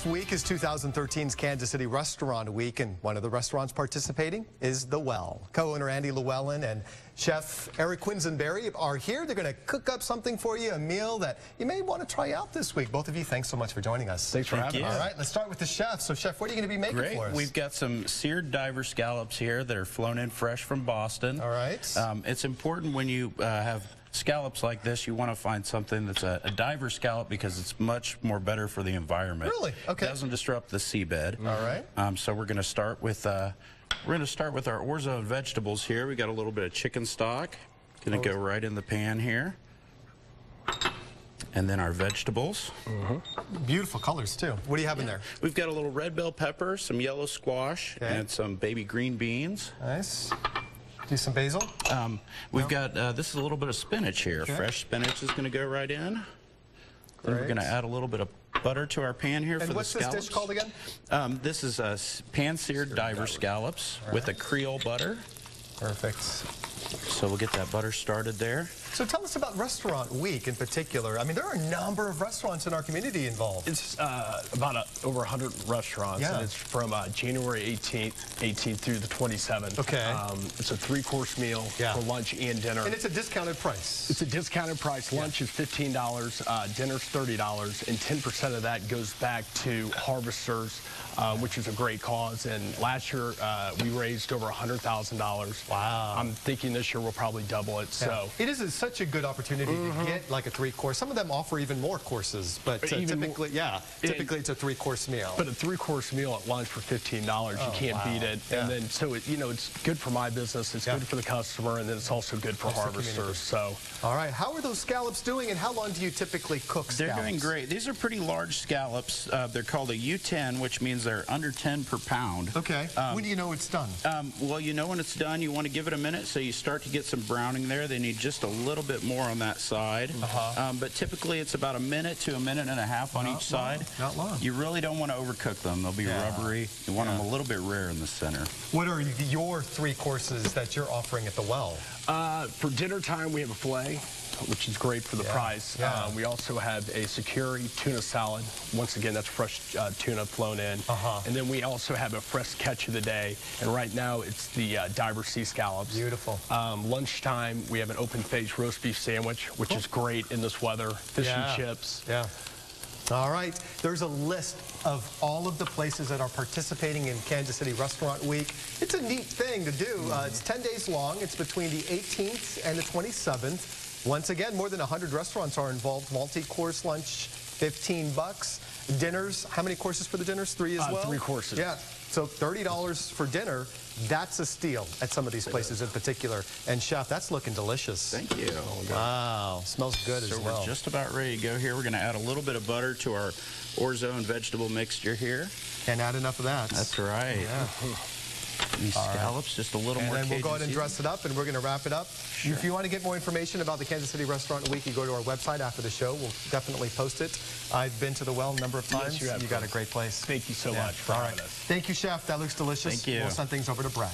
Next week is 2013's Kansas City Restaurant Week, and one of the restaurants participating is The Well. Co-owner Andy Lewellen and Chef Eric Quisenberry are here. They're going to cook up something for you, a meal that you may want to try out this week. Both of you, thanks so much for joining us. Thanks for having us. All right, let's start with the chef. So, Chef, what are you going to be making for us? We've got some seared diver scallops here that are flown in fresh from Boston. All right. It's important when you have scallops like this, you want to find something that's a diver scallop because it's much more better for the environment. Really? Okay. It doesn't disrupt the seabed. All right. So we're going to start with our orzo and vegetables here. We got a little bit of chicken stock. Going to go right in the pan here. And then our vegetables. Beautiful colors, too. What do you have in there? We've got a little red bell pepper, some yellow squash, and some baby green beans. Nice. Do some basil? We've got, this is a little bit of spinach here. Okay. Fresh spinach is going to go right in. Then we're going to add a little bit of butter to our pan here for the scallops. And what's this dish called again? This is Pan Seared Diver Scallops with a Creole butter. Perfect. So we'll get that butter started there. So tell us about Restaurant Week in particular. I mean, there are a number of restaurants in our community involved. It's about over 100 restaurants, and it's from January 18th through the 27th. Okay. It's a three-course meal for lunch and dinner. And it's a discounted price. It's a discounted price. Lunch is $15, dinner's $30, and 10% of that goes back to harvesters, which is a great cause. And last year, we raised over $100,000. Wow. I'm thinking this year we'll probably double it. So it is such a good opportunity to get like a three-course. Some of them offer even more courses, but typically, typically it's a three-course meal. But a three-course meal at lunch for $15, you can't beat it. And then, so it, it's good for my business, it's good for the customer, and then it's also good for harvesters. So, all right, how are those scallops doing, and how long do you typically cook scallops? They're doing great. These are pretty large scallops. They're called a U10, which means they're under 10 per pound. Okay. When do you know it's done? Well, you know when it's done. You want to give it a minute, so you start to get some browning there. They need just a little bit more on that side. But typically it's about a minute to a minute and a half on each side. Not long. You really don't want to overcook them. They'll be rubbery. You want them a little bit rare in the center. What are your three courses that you're offering at the Well? For dinner time, we have a filet, which is great for the price. We also have a Sakuri tuna salad. Once again, that's fresh tuna flown in. And then we also have a fresh catch of the day. And right now, it's the diver sea scallops. Beautiful. Lunchtime, we have an open-faced roast beef sandwich, which is great in this weather. Fish and chips. All right. There's a list of all of the places that are participating in Kansas City Restaurant Week. It's a neat thing to do. It's 10 days long. It's between the 18th and the 27th. Once again, more than 100 restaurants are involved. Multi-course lunch, $15. Dinners, how many courses for the dinners? 3 as well? 3 courses. Yeah, so $30 for dinner. That's a steal at some of these places in particular. And Chef, that's looking delicious. Thank you. Wow, smells good as well. So we're just about ready to go here. We're going to add a little bit of butter to our orzo and vegetable mixture here. Can't add enough of that. That's right. These scallops, just a little more. And then we'll go ahead and dress it up, and we're going to wrap it up. If you want to get more information about the Kansas City Restaurant Week, you go to our website after the show. We'll definitely post it. I've been to the Well a number of times. Yes, you got a great place. Thank you so much for having us. Thank you, Chef. That looks delicious. Thank you. We'll send things over to Brett.